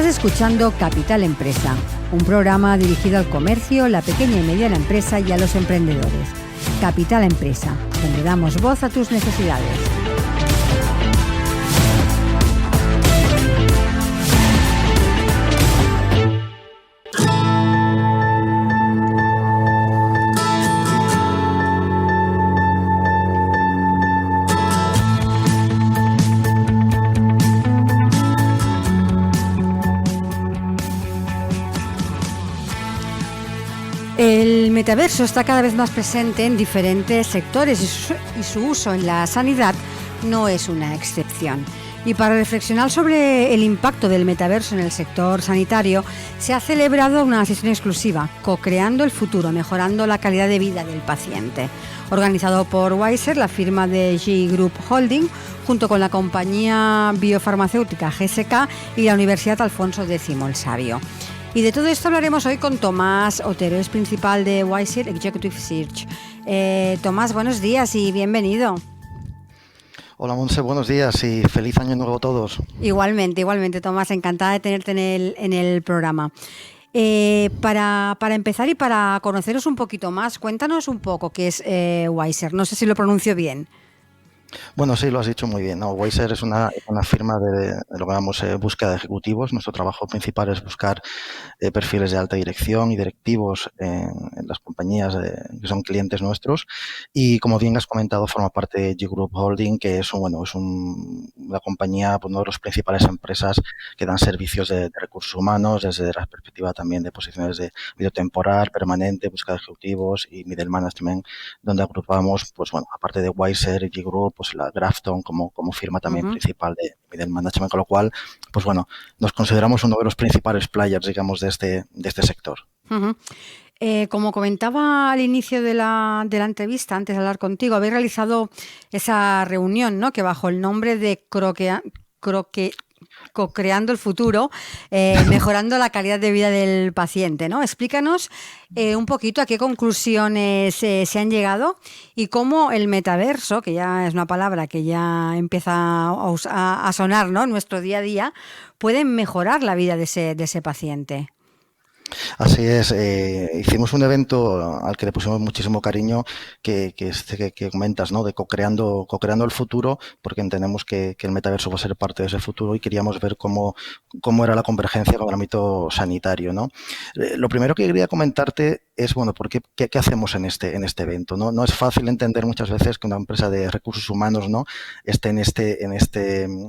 Estás escuchando Capital Empresa, un programa dirigido al comercio, la pequeña y mediana empresa y a los emprendedores. Capital Empresa, donde damos voz a tus necesidades. El metaverso está cada vez más presente en diferentes sectores y su uso en la sanidad no es una excepción. Y para reflexionar sobre el impacto del metaverso en el sector sanitario, se ha celebrado una sesión exclusiva, Co-creando el futuro, mejorando la calidad de vida del paciente, organizado por Wiser, la firma de G Group Holding, junto con la compañía biofarmacéutica GSK y la Universidad Alfonso X el Sabio. Y de todo esto hablaremos hoy con Tomás Otero, es principal de Wiser Executive Search. Tomás, buenos días y bienvenido. Hola Montse, buenos días y feliz año nuevo a todos. Igualmente, Tomás, encantada de tenerte en el programa. Para empezar y para conoceros un poquito más, cuéntanos un poco qué es Wiser. No sé si lo pronuncio bien. Bueno, sí, lo has dicho muy bien, ¿no? Wiser es una firma de lo que llamamos búsqueda de ejecutivos. Nuestro trabajo principal es buscar perfiles de alta dirección y directivos en las compañías que son clientes nuestros. Y como bien has comentado, forma parte de G Group Holding, que es una compañía, pues, una de las principales empresas que dan servicios de recursos humanos desde la perspectiva también de posiciones de medio temporal, permanente, búsqueda de ejecutivos y middle management, donde agrupamos, pues bueno, aparte de Wiser y G Group, pues la Grafton como firma también principal de middle management, con lo cual, pues bueno, nos consideramos uno de los principales players, digamos, de este sector. Como comentaba al inicio de la entrevista, antes de hablar contigo, habéis realizado esa reunión, ¿no?, que bajo el nombre de Co-creando el futuro, mejorando la calidad de vida del paciente, ¿no? Explícanos un poquito a qué conclusiones se han llegado y cómo el metaverso, que ya es una palabra que ya empieza a sonar, ¿no?, en nuestro día a día, puede mejorar la vida de ese paciente. Así es, hicimos un evento al que le pusimos muchísimo cariño, que comentas, ¿no?, de co-creando el futuro, porque entendemos que el metaverso va a ser parte de ese futuro y queríamos ver cómo era la convergencia con el ámbito sanitario, ¿no? Lo primero que quería comentarte es, bueno, ¿qué hacemos en este evento, ¿no? No es fácil entender muchas veces que una empresa de recursos humanos, ¿no?, esté en este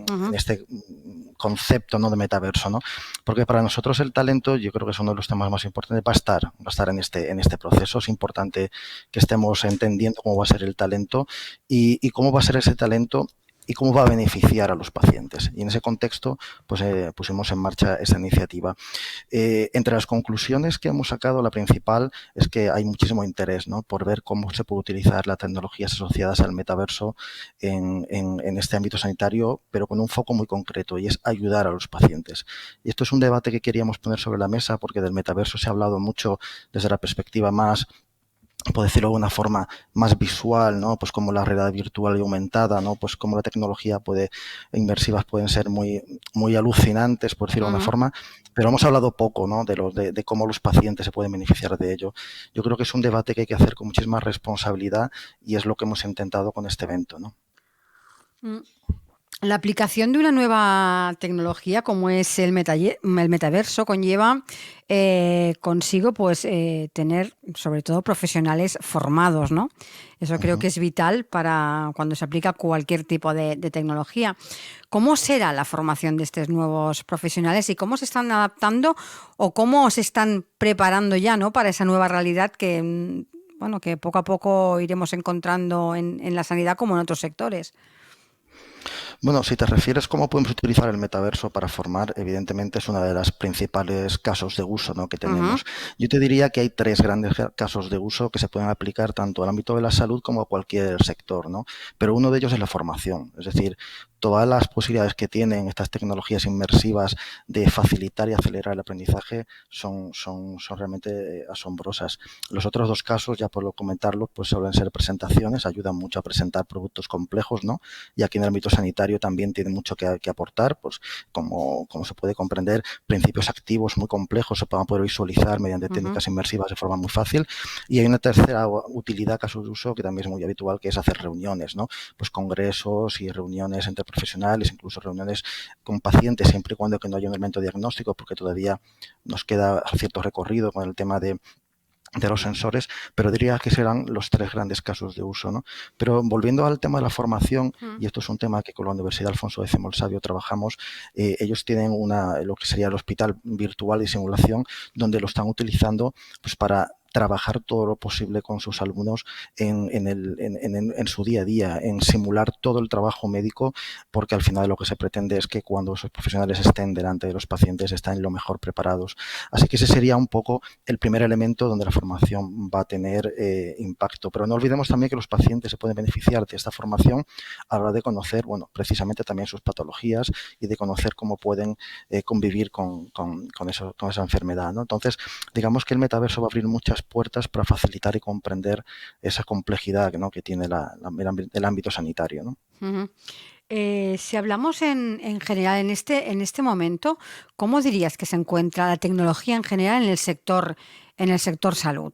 concepto, ¿no?, de metaverso, ¿no? Porque para nosotros el talento, yo creo que es uno de los temas más importantes, va a estar en este proceso. Es importante que estemos entendiendo cómo va a ser el talento y cómo va a ser ese talento y cómo va a beneficiar a los pacientes. Y en ese contexto, pues pusimos en marcha esa iniciativa. Entre las conclusiones que hemos sacado, la principal es que hay muchísimo interés, ¿no?, por ver cómo se puede utilizar las tecnologías asociadas al metaverso en este ámbito sanitario, pero con un foco muy concreto, y es ayudar a los pacientes. Y esto es un debate que queríamos poner sobre la mesa, porque del metaverso se ha hablado mucho desde la perspectiva más, por decirlo de alguna forma, más visual, ¿no? Pues como la realidad virtual y aumentada, ¿no? Pues como la tecnología inmersivas pueden ser muy, muy alucinantes, por decirlo de alguna forma, pero hemos hablado poco, ¿no?, de cómo los pacientes se pueden beneficiar de ello. Yo creo que es un debate que hay que hacer con muchísima responsabilidad y es lo que hemos intentado con este evento, ¿no? La aplicación de una nueva tecnología como es el metaverso conlleva consigo, pues, tener sobre todo profesionales formados, ¿no? Eso creo que es vital para cuando se aplica cualquier tipo de tecnología. ¿Cómo será la formación de estos nuevos profesionales y cómo se están adaptando o cómo se están preparando ya, ¿no?, para esa nueva realidad que, bueno, que poco a poco iremos encontrando en la sanidad como en otros sectores? Bueno, si te refieres cómo podemos utilizar el metaverso para formar, evidentemente es una de las principales casos de uso, ¿no?, que tenemos. Yo te diría que hay 3 grandes casos de uso que se pueden aplicar tanto al ámbito de la salud como a cualquier sector, ¿no? Pero uno de ellos es la formación, es decir, todas las posibilidades que tienen estas tecnologías inmersivas de facilitar y acelerar el aprendizaje son realmente asombrosas. Los otros 2 casos, ya por comentarlo, pues suelen ser presentaciones, ayudan mucho a presentar productos complejos, ¿no? Y aquí en el ámbito sanitario sanitario también tiene mucho que aportar, pues como se puede comprender, principios activos muy complejos se van a poder visualizar mediante técnicas inmersivas de forma muy fácil. Y hay una tercera utilidad, caso de uso, que también es muy habitual, que es hacer reuniones, ¿no? Pues congresos y reuniones entre profesionales, incluso reuniones con pacientes, siempre y cuando que no haya un elemento diagnóstico, porque todavía nos queda cierto recorrido con el tema de los sensores, pero diría que serán los 3 grandes casos de uso, ¿no? Pero volviendo al tema de la formación, y esto es un tema que con la Universidad Alfonso X el Sabio trabajamos, ellos tienen lo que sería el hospital virtual y simulación, donde lo están utilizando pues para trabajar todo lo posible con sus alumnos en su día a día, en simular todo el trabajo médico, porque al final lo que se pretende es que cuando esos profesionales estén delante de los pacientes estén lo mejor preparados. Así que ese sería un poco el primer elemento donde la formación va a tener impacto. Pero no olvidemos también que los pacientes se pueden beneficiar de esta formación a la hora de conocer, bueno, precisamente también sus patologías y de conocer cómo pueden convivir con esa enfermedad, ¿no? Entonces, digamos que el metaverso va a abrir muchas puertas para facilitar y comprender esa complejidad, ¿no?, que tiene el ámbito sanitario, ¿no? Si hablamos en general en este momento, ¿cómo dirías que se encuentra la tecnología en general en el sector salud?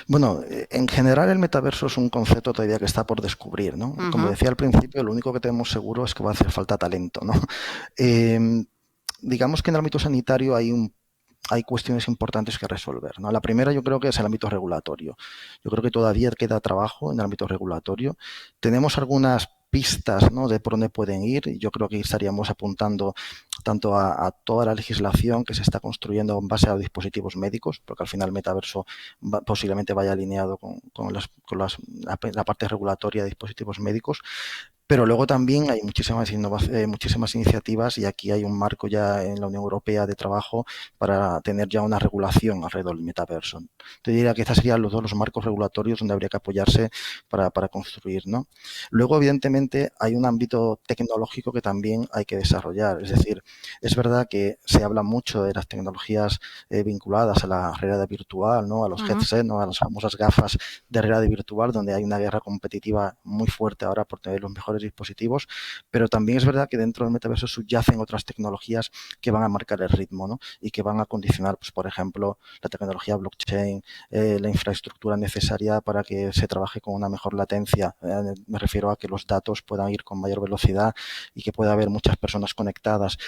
Bueno, en general el metaverso es un concepto todavía que está por descubrir, ¿no? Como decía al principio, lo único que tenemos seguro es que va a hacer falta talento, ¿no? Digamos que en el ámbito sanitario hay cuestiones importantes que resolver, ¿no? La primera yo creo que es el ámbito regulatorio. Yo creo que todavía queda trabajo en el ámbito regulatorio. Tenemos algunas pistas, ¿no?, de por dónde pueden ir, y yo creo que estaríamos apuntando tanto a toda la legislación que se está construyendo en base a dispositivos médicos, porque al final el metaverso posiblemente vaya alineado con la parte regulatoria de dispositivos médicos. Pero luego también hay muchísimas iniciativas, y aquí hay un marco ya en la Unión Europea de trabajo para tener ya una regulación alrededor del metaverso. Te diría que estos serían los marcos regulatorios donde habría que apoyarse para construir, ¿no? Luego, evidentemente, hay un ámbito tecnológico que también hay que desarrollar. Es decir, es verdad que se habla mucho de las tecnologías vinculadas a la realidad virtual, ¿no?, a los headsets, ¿no?, a las famosas gafas de realidad virtual, donde hay una guerra competitiva muy fuerte ahora por tener los mejores dispositivos, pero también es verdad que dentro del metaverso subyacen otras tecnologías que van a marcar el ritmo, ¿no?, y que van a condicionar, pues, por ejemplo, la tecnología blockchain, la infraestructura necesaria para que se trabaje con una mejor latencia. Me refiero a que los datos puedan ir con mayor velocidad y que pueda haber muchas personas conectadas.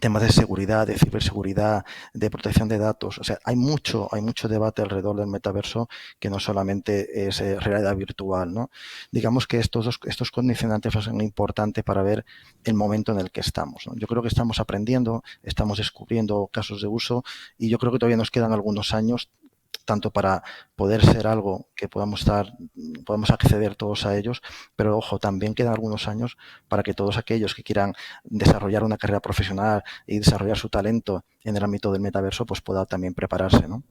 Temas de seguridad, de ciberseguridad, de protección de datos. O sea, hay mucho debate alrededor del metaverso que no solamente es realidad virtual, ¿no? Digamos que estos condicionantes son importantes para ver el momento en el que estamos, ¿no? Yo creo que estamos aprendiendo, estamos descubriendo casos de uso, y yo creo que todavía nos quedan algunos años tanto para poder ser algo que podamos acceder todos a ellos, pero ojo, también quedan algunos años para que todos aquellos que quieran desarrollar una carrera profesional y desarrollar su talento en el ámbito del metaverso, pues pueda también prepararse, ¿no?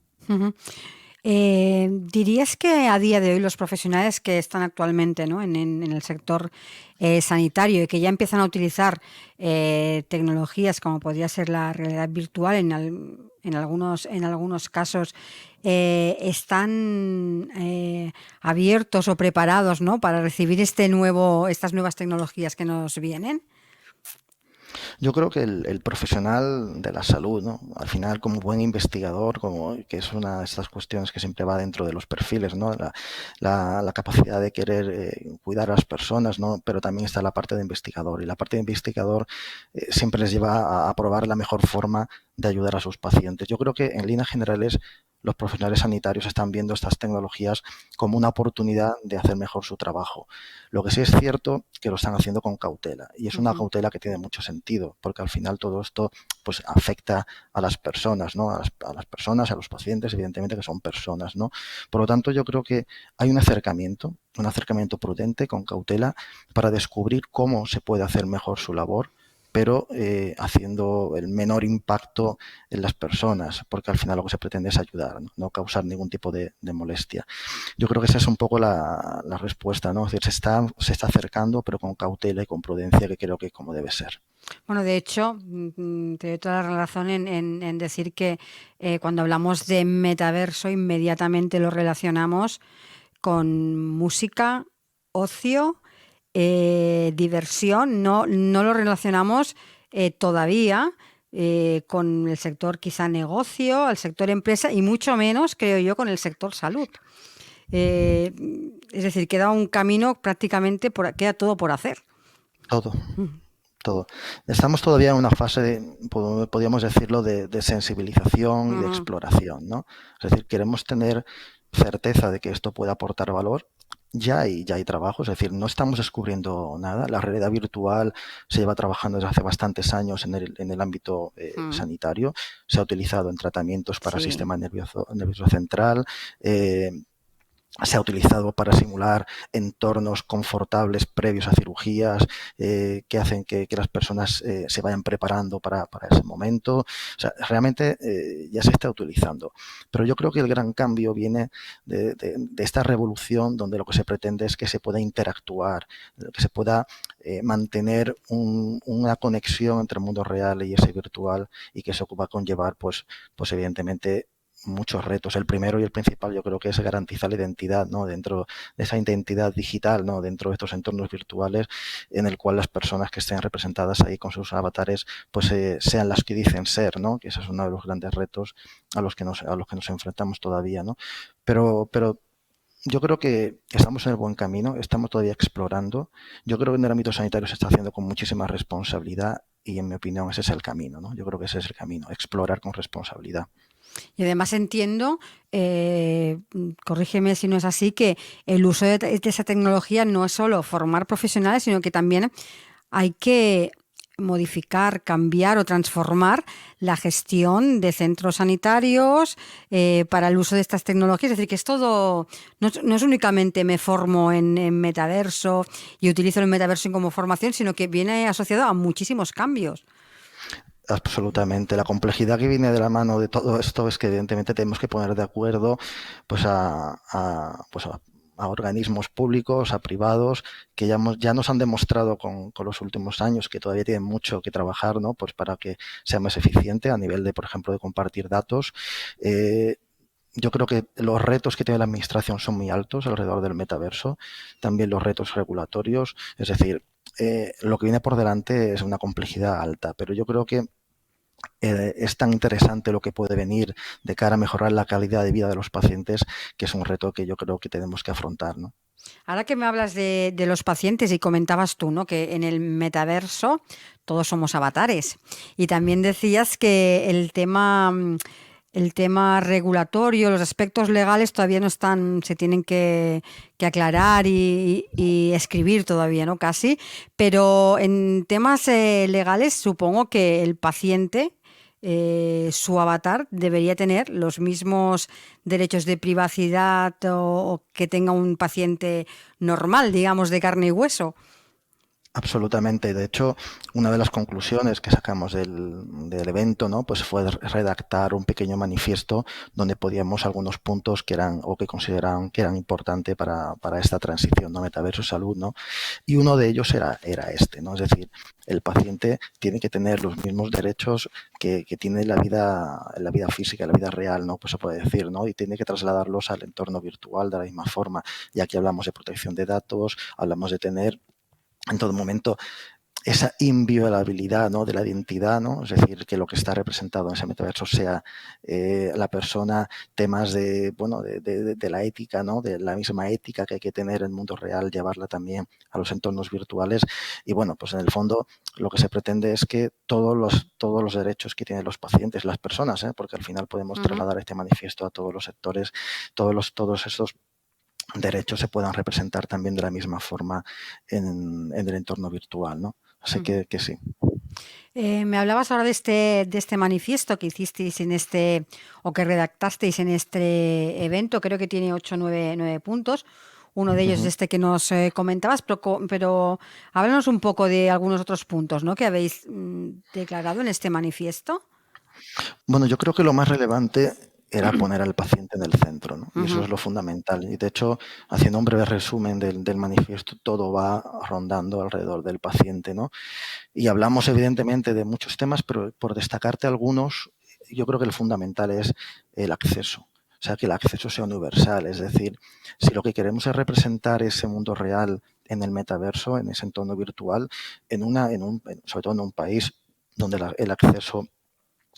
¿Dirías que a día de hoy los profesionales que están actualmente, ¿no?, en el sector sanitario y que ya empiezan a utilizar tecnologías como podría ser la realidad virtual en algunos casos, están abiertos o preparados, ¿no?, para recibir estas nuevas tecnologías que nos vienen? Yo creo que el profesional de la salud, ¿no?, al final, como buen investigador, que es una de estas cuestiones que siempre va dentro de los perfiles, ¿no?, la capacidad de querer cuidar a las personas, ¿no?, pero también está la parte de investigador, y la parte de investigador siempre les lleva a probar la mejor forma de ayudar a sus pacientes. Yo creo que en líneas generales los profesionales sanitarios están viendo estas tecnologías como una oportunidad de hacer mejor su trabajo. Lo que sí es cierto que lo están haciendo con cautela, y es una cautela que tiene mucho sentido, porque al final todo esto pues afecta a las personas, ¿no?, a las personas, a los pacientes, evidentemente, que son personas, ¿no? Por lo tanto, yo creo que hay un acercamiento prudente, con cautela, para descubrir cómo se puede hacer mejor su labor, pero haciendo el menor impacto en las personas, porque al final lo que se pretende es ayudar, no causar ningún tipo de molestia. Yo creo que esa es un poco la respuesta, ¿no? Es decir, se está acercando, pero con cautela y con prudencia, que creo que es como debe ser. Bueno, de hecho, te doy toda la razón en decir que cuando hablamos de metaverso inmediatamente lo relacionamos con música, ocio diversión, no lo relacionamos todavía con el sector quizá negocio, al sector empresa y mucho menos, creo yo, con el sector salud. Eh, es decir, queda un camino prácticamente, queda todo por hacer. Todo. Todo. Estamos todavía en una fase, podríamos decirlo, de sensibilización y de exploración, ¿no? Es decir, queremos tener certeza de que esto puede aportar valor. Ya hay trabajo, es decir, no estamos descubriendo nada. La realidad virtual se lleva trabajando desde hace bastantes años en el ámbito sanitario. Se ha utilizado en tratamientos para el sistema nervioso central. Se ha utilizado para simular entornos confortables previos a cirugías que hacen que las personas se vayan preparando para ese momento. O sea, realmente ya se está utilizando. Pero yo creo que el gran cambio viene de esta revolución donde lo que se pretende es que se pueda interactuar, que se pueda mantener una conexión entre el mundo real y ese virtual y que eso va a conllevar, pues evidentemente, muchos retos. El primero y el principal yo creo que es garantizar la identidad, ¿no? Dentro de esa identidad digital, ¿no? Dentro de estos entornos virtuales en el cual las personas que estén representadas ahí con sus avatares pues sean las que dicen ser, ¿no? Que ese es uno de los grandes retos a los que nos enfrentamos todavía, ¿no? Pero yo creo que estamos en el buen camino, estamos todavía explorando. Yo creo que en el ámbito sanitario se está haciendo con muchísima responsabilidad y en mi opinión ese es el camino, ¿no? Yo creo que ese es el camino, explorar con responsabilidad. Y además entiendo, corrígeme si no es así, que el uso de esa tecnología no es solo formar profesionales, sino que también hay que modificar, cambiar o transformar la gestión de centros sanitarios para el uso de estas tecnologías. Es decir, que es todo, no es únicamente me formo en metaverso y utilizo el metaverso como formación, sino que viene asociado a muchísimos cambios. Absolutamente. La complejidad que viene de la mano de todo esto es que evidentemente tenemos que poner de acuerdo pues a organismos públicos, a privados, que ya nos han demostrado con los últimos años que todavía tienen mucho que trabajar, ¿no? Pues para que sea más eficiente a nivel de, por ejemplo, de compartir datos. Yo creo que los retos que tiene la administración son muy altos alrededor del metaverso, también los retos regulatorios, es decir, lo que viene por delante es una complejidad alta, pero yo creo que es tan interesante lo que puede venir de cara a mejorar la calidad de vida de los pacientes, que es un reto que yo creo que tenemos que afrontar, ¿no? Ahora que me hablas de los pacientes y comentabas tú, ¿no?, que en el metaverso todos somos avatares, y también decías que el tema regulatorio, los aspectos legales todavía no están, se tienen que aclarar y escribir todavía, ¿no? Casi, pero en temas legales supongo que el paciente, su avatar debería tener los mismos derechos de privacidad o que tenga un paciente normal, digamos, de carne y hueso. Absolutamente. De hecho, una de las conclusiones que sacamos del evento, ¿no? Pues fue redactar un pequeño manifiesto donde podíamos algunos puntos que eran o que consideraban que eran importantes para esta transición, ¿no? Metaverso salud, ¿no? Y uno de ellos era este, ¿no? Es decir, el paciente tiene que tener los mismos derechos que tiene la vida física, la vida real, ¿no? Pues se puede decir, ¿no? Y tiene que trasladarlos al entorno virtual de la misma forma. Y aquí hablamos de protección de datos, hablamos de tener en todo momento esa inviolabilidad, ¿no?, de la identidad, ¿no? Es decir, que lo que está representado en ese metaverso sea la persona, temas de la ética, ¿no?, de la misma ética que hay que tener en el mundo real, llevarla también a los entornos virtuales. Y bueno, pues en el fondo lo que se pretende es que todos los derechos que tienen los pacientes, las personas, porque al final podemos trasladar este manifiesto a todos los sectores, todos estos derechos se puedan representar también de la misma forma en el entorno virtual, ¿no? Así que sí. Me hablabas ahora de este manifiesto que hicisteis o que redactasteis en este evento. Creo que tiene 8 o 9 puntos. Uno de ellos es este que nos comentabas, pero háblanos un poco de algunos otros puntos, ¿no?, que habéis declarado en este manifiesto. Bueno, yo creo que lo más relevante era poner al paciente en el centro, ¿no? Y eso es lo fundamental. Y de hecho, haciendo un breve resumen del manifiesto, todo va rondando alrededor del paciente, ¿no? Y hablamos evidentemente de muchos temas, pero por destacarte algunos, yo creo que el fundamental es el acceso. O sea, que el acceso sea universal. Es decir, si lo que queremos es representar ese mundo real en el metaverso, en ese entorno virtual, sobre todo en un país donde el acceso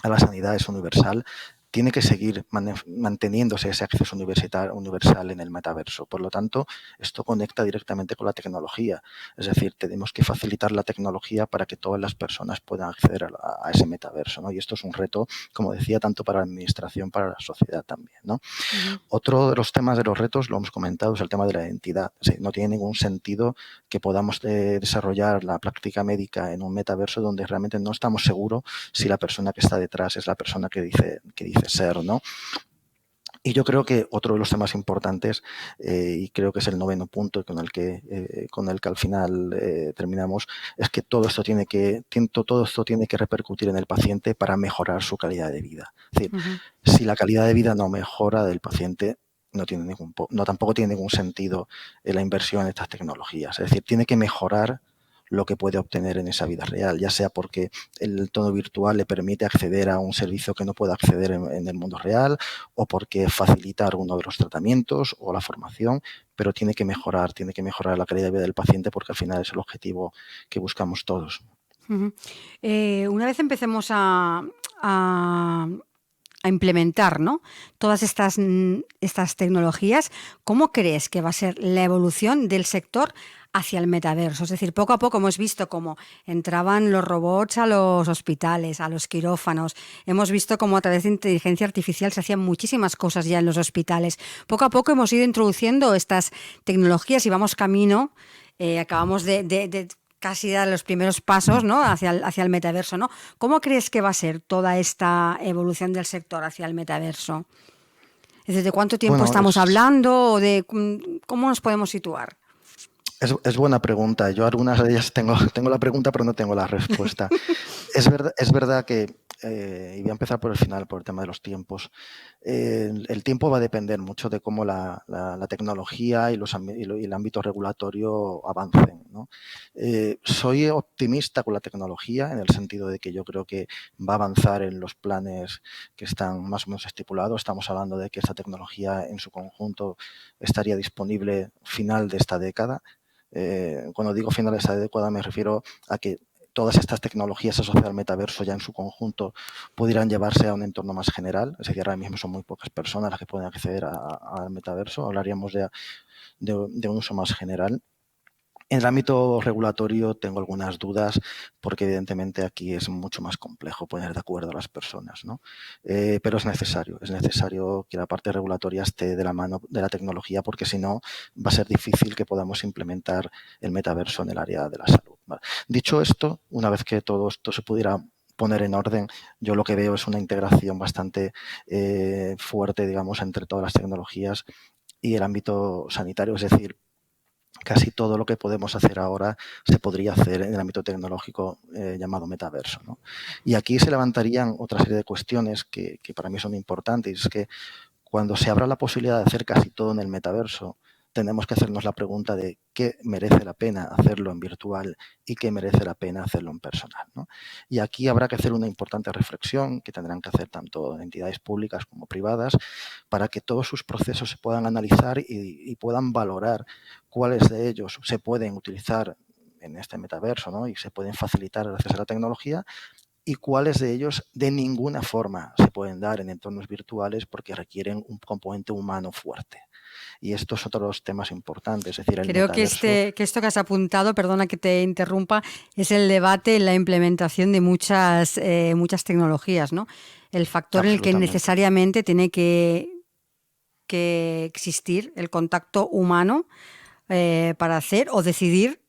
a la sanidad es universal, tiene que seguir manteniéndose ese acceso universal en el metaverso. Por lo tanto, esto conecta directamente con la tecnología. Es decir, tenemos que facilitar la tecnología para que todas las personas puedan acceder a ese metaverso, ¿no? Y esto es un reto, como decía, tanto para la administración, para la sociedad también, ¿no? Otro de los temas de los retos, lo hemos comentado, es el tema de la identidad. O sea, no tiene ningún sentido que podamos desarrollar la práctica médica en un metaverso donde realmente no estamos seguros si la persona que está detrás es la persona que dice ser, ¿no? Y yo creo que otro de los temas importantes, y creo que es el 9º punto con el que al final terminamos, es que todo esto tiene que repercutir en el paciente para mejorar su calidad de vida. Es decir, si la calidad de vida no mejora del paciente, tampoco tiene ningún sentido la inversión en estas tecnologías. Es decir, tiene que mejorar lo que puede obtener en esa vida real, ya sea porque el entorno virtual le permite acceder a un servicio que no puede acceder en el mundo real, o porque facilita uno de los tratamientos o la formación, pero tiene que mejorar la calidad de vida del paciente, porque al final es el objetivo que buscamos todos. Una vez empecemos a implementar, ¿no?, todas estas tecnologías, ¿cómo crees que va a ser la evolución del sector hacia el metaverso? Es decir, poco a poco hemos visto cómo entraban los robots a los hospitales, a los quirófanos. Hemos visto cómo a través de inteligencia artificial se hacían muchísimas cosas ya en los hospitales. Poco a poco hemos ido introduciendo estas tecnologías y vamos camino, acabamos de casi dar los primeros pasos, ¿no?, hacia el metaverso, ¿no? ¿Cómo crees que va a ser toda esta evolución del sector hacia el metaverso? ¿Desde cuánto tiempo estamos hablando o de cómo nos podemos situar? Es buena pregunta. Yo algunas de ellas tengo la pregunta, pero no tengo la respuesta. Es verdad que, y voy a empezar por el final, por el tema de los tiempos. El tiempo va a depender mucho de cómo la tecnología y el ámbito regulatorio avancen, ¿no? Soy optimista con la tecnología, en el sentido de que yo creo que va a avanzar en los planes que están más o menos estipulados. Estamos hablando de que esta tecnología en su conjunto estaría disponible final de esta década. Cuando digo final de esta década me refiero a que todas estas tecnologías asociadas al metaverso ya en su conjunto pudieran llevarse a un entorno más general. Es decir, ahora mismo son muy pocas personas las que pueden acceder al metaverso. Hablaríamos de un uso más general. En el ámbito regulatorio tengo algunas dudas, porque evidentemente aquí es mucho más complejo poner de acuerdo a las personas, ¿no? Pero es necesario que la parte regulatoria esté de la mano de la tecnología, porque si no va a ser difícil que podamos implementar el metaverso en el área de la salud, ¿vale? Dicho esto, una vez que todo esto se pudiera poner en orden, yo lo que veo es una integración bastante fuerte, digamos, entre todas las tecnologías y el ámbito sanitario. Es decir, casi todo lo que podemos hacer ahora se podría hacer en el ámbito tecnológico llamado metaverso, ¿no? Y aquí se levantarían otra serie de cuestiones que para mí son importantes. Es que cuando se abra la posibilidad de hacer casi todo en el metaverso, tenemos que hacernos la pregunta de qué merece la pena hacerlo en virtual y qué merece la pena hacerlo en personal, ¿no? Y aquí habrá que hacer una importante reflexión que tendrán que hacer tanto entidades públicas como privadas, para que todos sus procesos se puedan analizar y puedan valorar cuáles de ellos se pueden utilizar en este metaverso, ¿no?, y se pueden facilitar gracias a la tecnología, y cuáles de ellos de ninguna forma se pueden dar en entornos virtuales porque requieren un componente humano fuerte. Y esto es otro de los temas importantes. Es decir, el Creo metaverso... que esto que has apuntado, perdona que te interrumpa, es el debate en la implementación de muchas tecnologías, ¿no? El factor en el que necesariamente tiene que existir el contacto humano para hacer o decidir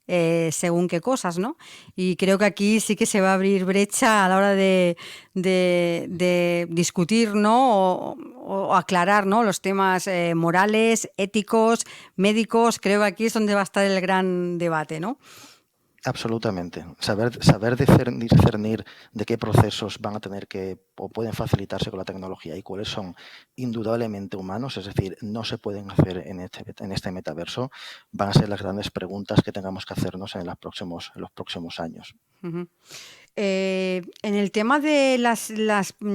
según qué cosas, ¿no? Y creo que aquí sí que se va a abrir brecha a la hora de discutir, ¿no?, o aclarar, ¿no?, los temas morales, éticos, médicos. Creo que aquí es donde va a estar el gran debate, ¿no? Absolutamente. Saber discernir de qué procesos van a tener que o pueden facilitarse con la tecnología y cuáles son indudablemente humanos, es decir, no se pueden hacer en este metaverso, van a ser las grandes preguntas que tengamos que hacernos en los próximos años. Uh-huh. En el tema de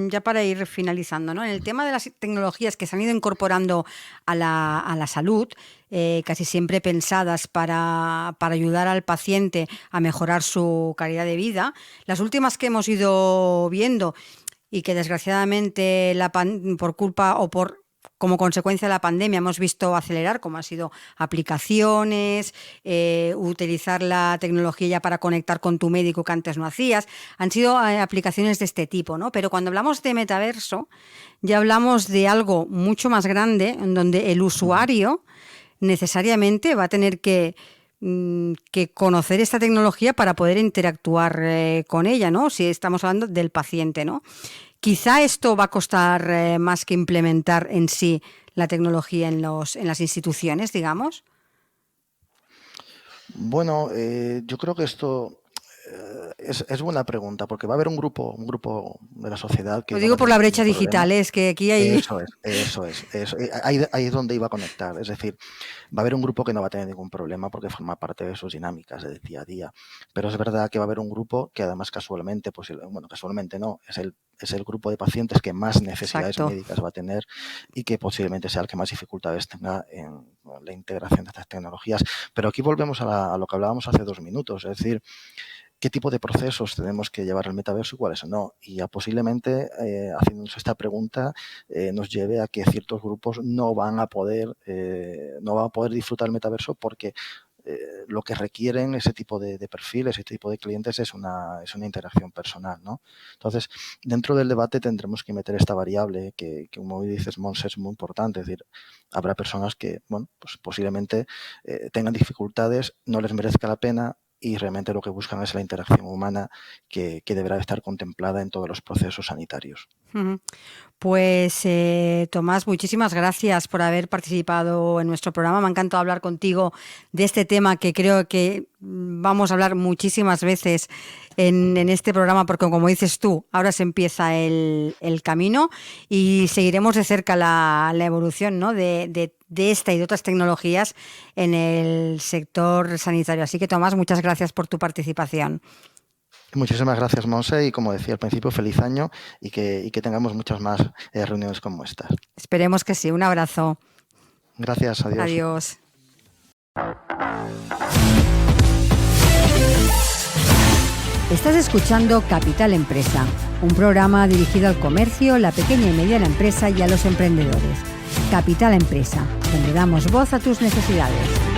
ya para ir finalizando, ¿no? En el tema de las tecnologías que se han ido incorporando a la salud, casi siempre pensadas para ayudar al paciente a mejorar su calidad de vida, las últimas que hemos ido viendo y que desgraciadamente por culpa o como consecuencia de la pandemia hemos visto acelerar, como han sido aplicaciones, utilizar la tecnología ya para conectar con tu médico que antes no hacías, han sido aplicaciones de este tipo, ¿no? Pero cuando hablamos de metaverso, ya hablamos de algo mucho más grande, en donde el usuario necesariamente va a tener que conocer esta tecnología para poder interactuar con ella, ¿no? Si estamos hablando del paciente, ¿no? Quizá esto va a costar más que implementar en sí la tecnología en las instituciones, digamos. Bueno, yo creo que esto es buena pregunta, porque va a haber un grupo de la sociedad que Lo no va digo a por tener la ningún brecha problema. digital, es que aquí hay... Eso es. Ahí es donde iba a conectar. Es decir, va a haber un grupo que no va a tener ningún problema porque forma parte de sus dinámicas del día a día. Pero es verdad que va a haber un grupo que además casualmente, casualmente no, es el grupo de pacientes que más necesidades Exacto. médicas va a tener y que posiblemente sea el que más dificultades tenga en la integración de estas tecnologías. Pero aquí volvemos a lo que hablábamos hace 2 minutos, es decir, qué tipo de procesos tenemos que llevar al metaverso y cuáles no. Y ya posiblemente, haciéndonos esta pregunta, nos lleve a que ciertos grupos no van a poder disfrutar del metaverso porque lo que requieren ese tipo de perfiles, ese tipo de clientes es una interacción personal, ¿no? Entonces, dentro del debate tendremos que meter esta variable que como dices, Monse, es muy importante. Es decir, habrá personas que, bueno, pues posiblemente tengan dificultades, no les merezca la pena, y realmente lo que buscan es la interacción humana que deberá estar contemplada en todos los procesos sanitarios. Pues Tomás, muchísimas gracias por haber participado en nuestro programa. Me ha encantado hablar contigo de este tema que creo que vamos a hablar muchísimas veces en este programa, porque como dices tú, ahora se empieza el camino y seguiremos de cerca la evolución, ¿no? de esta y de otras tecnologías en el sector sanitario. Así que Tomás, muchas gracias por tu participación. Muchísimas gracias, Monse, y como decía al principio, feliz año y que tengamos muchas más reuniones como estas. Esperemos que sí. Un abrazo. Gracias, adiós. Adiós. Estás escuchando Capital Empresa, un programa dirigido al comercio, la pequeña y mediana empresa y a los emprendedores. Capital Empresa, donde damos voz a tus necesidades.